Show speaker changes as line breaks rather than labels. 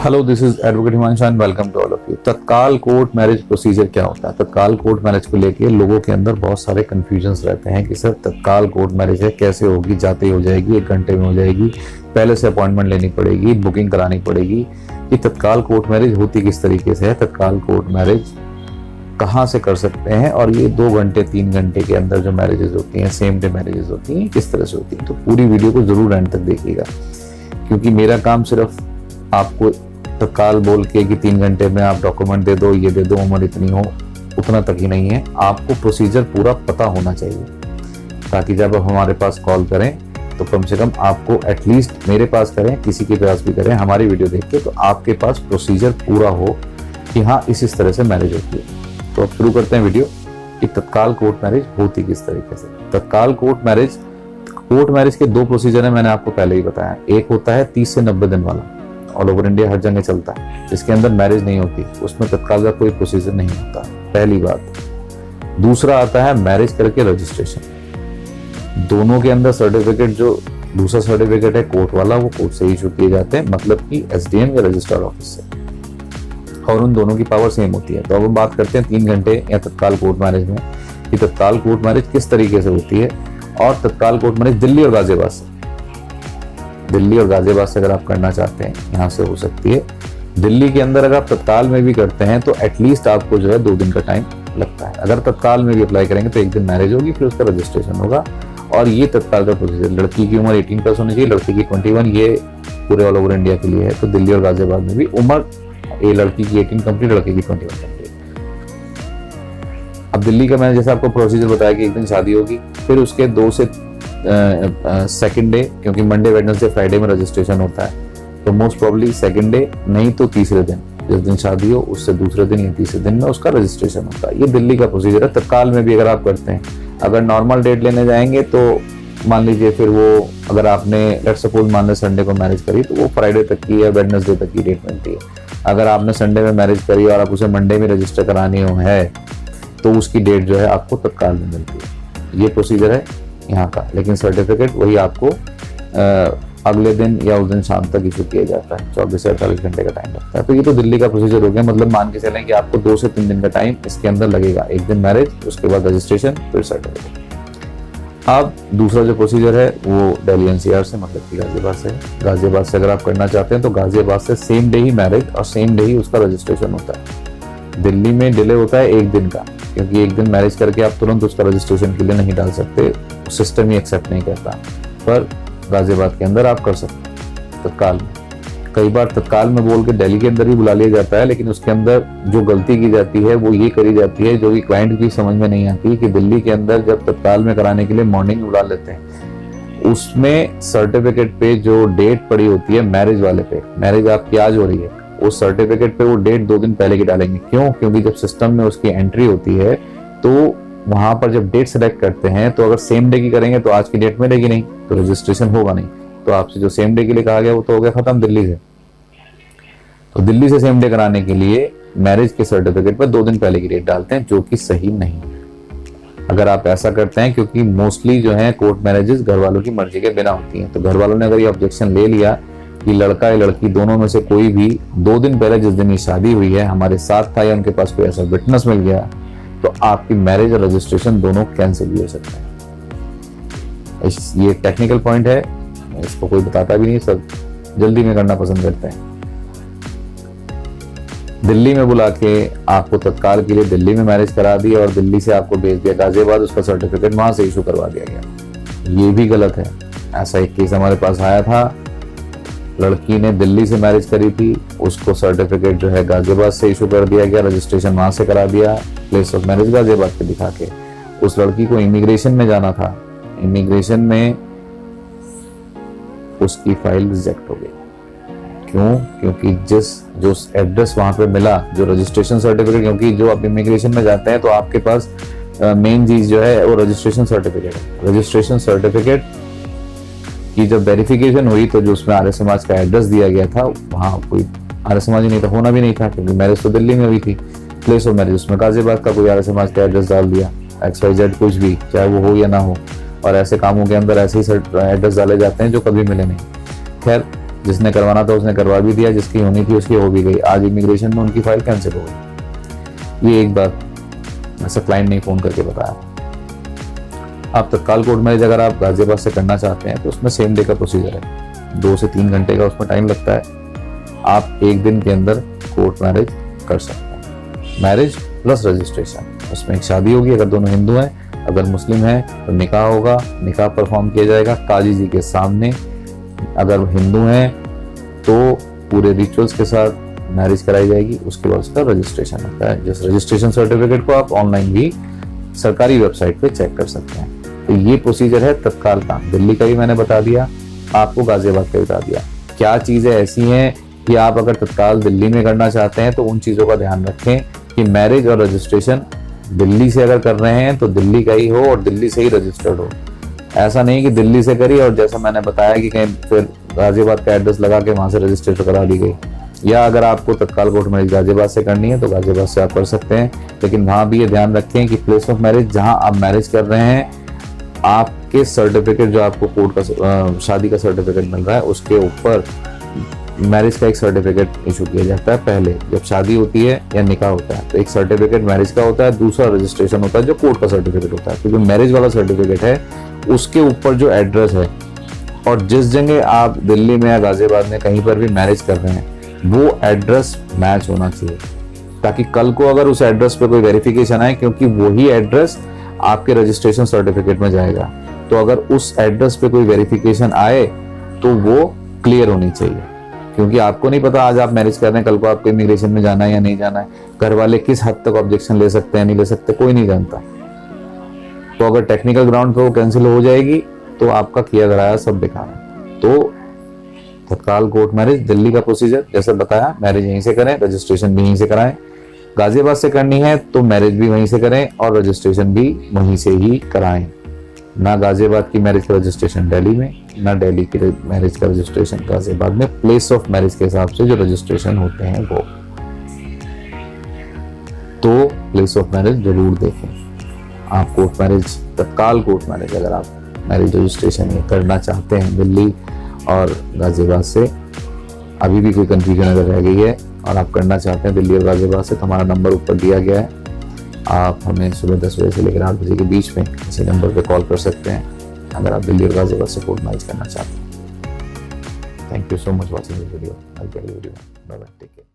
Hello, this is advocate Himanshu and welcome to all of you. तत्काल court marriage procedure क्या होता है? तत्काल कोर्ट मैरिज को लेके लोगों के अंदर बहुत सारे कंफ्यूजन्स रहते हैं कि सर तत्काल कोर्ट मैरिज है, कैसे होगी? जाते ही हो जाएगी, 1 घंटे में हो जाएगी, पहले से अपॉइंटमेंट लेनी पड़ेगी, बुकिंग करानी पड़ेगी। कि तत्काल कोर्ट मैरिज होती किस तरीके से है, तत्काल कोर्ट मैरिज कहाँ से कर सकते हैं, और ये 2 घंटे 3 घंटे के अंदर जो मैरिजेस होती हैं, सेम डे मैरिजेस होती हैं, किस तरह से होती हैं। तो पूरी वीडियो को जरूर एंड तक देखिएगा, क्योंकि मेरा काम सिर्फ आपको तत्काल बोल के कि 3 घंटे में आप डॉक्यूमेंट दे दो, ये दे दो, उम्र इतनी हो, उतना तक ही नहीं है। आपको प्रोसीजर पूरा पता होना चाहिए, ताकि जब आप हमारे पास कॉल करें तो कम से कम आपको एटलीस्ट, मेरे पास करें, किसी के पास भी करें, हमारी वीडियो देख के, तो आपके पास प्रोसीजर पूरा हो कि हाँ इस तरह से मैरिज होती है। तो अब शुरू करते हैं वीडियो कि तत्काल कोर्ट मैरिज होती किस तरीके से। तत्काल कोर्ट मैरिज के 2 प्रोसीजर है, मैंने आपको पहले ही बताया। एक होता है 30 से 90 दिन वाला, ऑल ओवर इंडिया हर जगह चलता है, जिसके अंदर मैरिज नहीं होती, उसमें तत्काल का कोई प्रोसीजर नहीं होता, पहली बात। दूसरा आता है मैरिज करके रजिस्ट्रेशन। दोनों के अंदर सर्टिफिकेट, जो दूसरा सर्टिफिकेट है कोर्ट वाला, वो कोर्ट से इशू किए जाते हैं, मतलब कि एसडीएम या रजिस्ट्रार ऑफिस से, और उन दोनों की पावर सेम होती है। तो अब हम बात करते हैं 3 घंटे या तत्काल कोर्ट मैरिज में, कि तत्काल कोर्ट मैरिज किस तरीके से होती है। और तत्काल कोर्ट मैरिज दिल्ली और गाजियाबाद से अगर आप करना चाहते हैं, यहाँ से हो सकती है। दिल्ली के अंदर अगर आप तत्काल में भी करते हैं तो एटलीस्ट आपको जो है 2 दिन का टाइम लगता है। अगर तत्काल में भी अप्लाई करेंगे तो 1 दिन मैरिज होगी, फिर उसका रजिस्ट्रेशन होगा। और ये तत्काल का प्रोसीजर, लड़की की उम्र 18+ होनी चाहिए, लड़की की 21, ये पूरे ऑल ओवर इंडिया के लिए है। तो दिल्ली और गाजियाबाद में भी उम्र, ये लड़की की 18 कंप्लीट, लड़के की 21 कंप्लीट। अब दिल्ली का मैंने जैसे आपको प्रोसीजर बताया कि 1 दिन शादी होगी, फिर उसके 2 से सेकंड डे, क्योंकि मंडे वेडनेसडे फ्राइडे में रजिस्ट्रेशन होता है, तो मोस्ट प्रोबेबली सेकंड डे नहीं तो तीसरे दिन, जिस दिन शादी हो उससे दूसरे दिन या तीसरे दिन में उसका रजिस्ट्रेशन होता है। ये दिल्ली का प्रोसीजर है। तत्काल में भी अगर आप करते हैं, अगर नॉर्मल डेट लेने जाएंगे तो मान लीजिए, फिर वो अगर आपने लेट्स सपोज मान लें संडे को मैरिज करी, तो वो फ्राइडे तक की या वेडनेसडे तक की डेट मिलती है। अगर आपने संडे में मैरिज करी और आप उसे मंडे में रजिस्टर करानी हो है, तो उसकी डेट जो है आपको तत्काल में मिलती है। ये प्रोसीजर है यहाँ का, लेकिन सर्टिफिकेट वही आपको अगले दिन या उस दिन शाम तक इशू किया जाता है। 24 से 48 घंटे का टाइम लगता है। तो ये तो दिल्ली का प्रोसीजर हो गया, मतलब मान के चलें कि आपको 2 से 3 दिन का टाइम इसके अंदर लगेगा। 1 दिन मैरिज, उसके बाद रजिस्ट्रेशन, फिर सर्टिफिकेट। अब दूसरा जो प्रोसीजर है वो दिल्ली एनसीआर से, मतलब कि गाजियाबाद से। गाजियाबाद से अगर आप करना चाहते हैं तो गाजियाबाद से सेम डे ही मैरिज और सेम डे ही उसका रजिस्ट्रेशन होता है। दिल्ली में डिले होता है 1 दिन का, क्योंकि 1 दिन मैरिज करके आप तुरंत उसका रजिस्ट्रेशन के लिए नहीं डाल सकते, सिस्टम ही एक्सेप्ट नहीं करता। पर गाजियाबाद के अंदर आप कर सकते हैं तत्काल में। कई बार तत्काल में बोल के दिल्ली के अंदर ही बुला लिया जाता है, लेकिन उसके अंदर जो गलती की जाती है वो ये करी जाती है, जो कि क्लाइंट की समझ में नहीं आती, कि दिल्ली के अंदर जब तत्काल में कराने के लिए मॉर्निंग बुला लेते हैं, उसमें सर्टिफिकेट पे जो डेट पड़ी होती है मैरिज वाले पे, मैरिज आपकी आज हो रही है, उस सर्टिफिकेट पे वो डेट 2 दिन पहले की डालेंगे। क्यों? क्योंकि जब सिस्टम में उसकी एंट्री होती है तो वहां पर जब डेट सेलेक्ट करते हैं, तो अगर सेम डे की करेंगे तो आज की डेट मिलेगी नहीं, तो रजिस्ट्रेशन होगा नहीं। तो आपसे जो सेम डे के लिए कहा गया वो तो हो गया खत्म दिल्ली से। तो दिल्ली से सेम डे कराने के लिए मैरिज के सर्टिफिकेट पर 2 दिन पहले की डेट डालते हैं, जो कि सही नहीं है। अगर आप ऐसा करते हैं, क्योंकि मोस्टली जो है कोर्ट मैरिजेस घर वालों की मर्जी के बिना होती हैं, तो घर वालों ने अगर ये ऑब्जेक्शन ले लिया कि लड़का या लड़की दोनों में से कोई भी 2 दिन पहले, जिस दिन ये शादी हुई है, हमारे साथ था या उनके पास कोई ऐसा विटनेस मिल गया, तो आपकी मैरिज और रजिस्ट्रेशन दोनों कैंसिल भी हो सकते हैं। ये टेक्निकल पॉइंट है, इसको कोई बताता भी नहीं, सब जल्दी में करना पसंद करते हैं। दिल्ली में बुला के आपको तत्काल के लिए दिल्ली में मैरिज करा दी और दिल्ली से आपको भेज दिया गाजियाबाद, उसका सर्टिफिकेट वहां से इशू करवा दिया गया। ये भी गलत है। ऐसा एक केस हमारे पास आया था, लड़की ने दिल्ली से मैरिज करी थी, उसको सर्टिफिकेट जो है गाजियाबाद से इशू कर दिया गया, रजिस्ट्रेशन वहां से करा दिया, प्लेस ऑफ मैरिज गाजियाबाद पे दिखा के। उस लड़की को इमिग्रेशन में जाना था, इमिग्रेशन में उसकी फाइल रिजेक्ट हो गई। क्यों? क्योंकि जो एड्रेस वहां पे मिला, जो रजिस्ट्रेशन सर्टिफिकेट, क्योंकि जो आप इमिग्रेशन में जाते हैं तो आपके पास मेन चीज जो है वो रजिस्ट्रेशन सर्टिफिकेट है। रजिस्ट्रेशन सर्टिफिकेट की जब वेरिफिकेशन हुई तो जो उसमें आर्य समाज का एड्रेस दिया गया था, वहाँ कोई आर्य समाज ही नहीं था, होना भी नहीं था, क्योंकि मैरिज तो दिल्ली में हुई थी। प्लेस ऑफ मैरिज उसमें गाजियाबाद का कोई आर्य समाज का एड्रेस डाल दिया, XYZ कुछ भी, चाहे वो हो या ना हो। और ऐसे कामों के अंदर ऐसे ही एड्रेस डाले जाते हैं जो कभी मिले नहीं। खैर, जिसने करवाना था उसने करवा भी दिया, जिसकी होनी थी उसकी हो भी गई। आज इमिग्रेशन में उनकी फाइल कैंसिल हो गई। ये एक बात ऐसा क्लाइंट ने फोन करके बताया। आप तत्काल कोर्ट मैरिज अगर आप गाजियाबाद से करना चाहते हैं तो उसमें सेम डे का प्रोसीजर है, 2 से 3 घंटे का उसमें टाइम लगता है। आप 1 दिन के अंदर कोर्ट मैरिज कर सकते हैं। मैरिज प्लस रजिस्ट्रेशन, उसमें एक शादी होगी अगर दोनों हिंदू हैं, अगर मुस्लिम है तो निकाह होगा, निकाह परफॉर्म किया जाएगा काजी जी के सामने। अगर हिंदू हैं तो पूरे रिचुअल्स के साथ मैरिज कराई जाएगी, उसके बाद उसका रजिस्ट्रेशन होता है। जिस रजिस्ट्रेशन सर्टिफिकेट को आप ऑनलाइन भी सरकारी वेबसाइट पे चेक कर सकते हैं। तो ये प्रोसीजर है तत्काल का। दिल्ली का भी मैंने बता दिया, आपको गाजियाबाद का बता दिया। क्या चीजें ऐसी हैं कि आप अगर तत्काल दिल्ली में करना चाहते हैं तो उन चीजों का ध्यान रखें कि मैरिज और रजिस्ट्रेशन दिल्ली से अगर कर रहे हैं तो दिल्ली का ही हो और दिल्ली से ही रजिस्टर्ड हो। ऐसा नहीं कि दिल्ली से करी और जैसा मैंने बताया कि कहीं फिर गाजियाबाद का एड्रेस लगा के वहां से रजिस्ट्रेशन करा ली गई। या अगर आपको तत्काल कोर्ट मैरिज गाजियाबाद से करनी है तो गाजियाबाद से आप कर सकते हैं, लेकिन वहां भी ये ध्यान रखें कि प्लेस ऑफ मैरिज जहां आप मैरिज कर रहे हैं, आपके सर्टिफिकेट जो आपको कोर्ट का शादी का सर्टिफिकेट मिल रहा है उसके ऊपर मैरिज का एक सर्टिफिकेट इशू किया जाता है। पहले जब शादी होती है या निकाह होता है तो एक सर्टिफिकेट मैरिज का होता है, दूसरा रजिस्ट्रेशन होता है जो कोर्ट का सर्टिफिकेट होता है। तो जो मैरिज वाला सर्टिफिकेट है उसके ऊपर जो एड्रेस है और जिस जगह आप दिल्ली में या गाजियाबाद में कहीं पर भी मैरिज कर रहे हैं वो एड्रेस मैच होना चाहिए, ताकि कल को अगर उस एड्रेस पे कोई वेरिफिकेशन आए, क्योंकि वही एड्रेस आपके रजिस्ट्रेशन सर्टिफिकेट में जाएगा। तो अगर उस एड्रेस पे कोई वेरिफिकेशन आए तो वो क्लियर होनी चाहिए, क्योंकि आपको नहीं पता आज आप मैरिज कर रहे हैं, कल को आपको इमिग्रेशन में जाना है या नहीं जाना है। घर वाले किस हद तक ऑब्जेक्शन ले सकते हैं नहीं ले सकते कोई नहीं जानता। तो अगर टेक्निकल ग्राउंड पे वो कैंसिल हो जाएगी तो आपका किया कराया सब बेकार है। तो तत्काल कोर्ट मैरिज दिल्ली का प्रोसीजर जैसे बताया, मैरिज यहीं से करें, रजिस्ट्रेशन भी यहीं से कराएं। गाजियाबाद से करनी है तो मैरिज भी वहीं से करें और रजिस्ट्रेशन भी वहीं से ही कराएं। ना गाजियाबाद की मैरिज का रजिस्ट्रेशन दिल्ली में, ना दिल्ली की मैरिज का रजिस्ट्रेशन गाजियाबाद में। प्लेस ऑफ मैरिज के हिसाब से जो रजिस्ट्रेशन होते हैं वो, तो प्लेस ऑफ मैरिज जरूर देखें। आप कोर्ट मैरिज, तत्काल कोर्ट मैरिज अगर आप मैरिज रजिस्ट्रेशन ये करना चाहते हैं दिल्ली और गाजियाबाद से, अभी भी कोई कंफ्यूजन अगर रह गई है और आप करना चाहते हैं दिल्ली और गाजियाबाद से, तो हमारा नंबर ऊपर दिया गया है। आप हमें सुबह 10 बजे से लेकर 8 बजे के बीच में इसी नंबर पे कॉल कर सकते हैं अगर आप दिल्ली और गाजियाबाद से कोर्ट मैरिज करना चाहते हैं। Thank you so much watching this video. Bye bye, take care.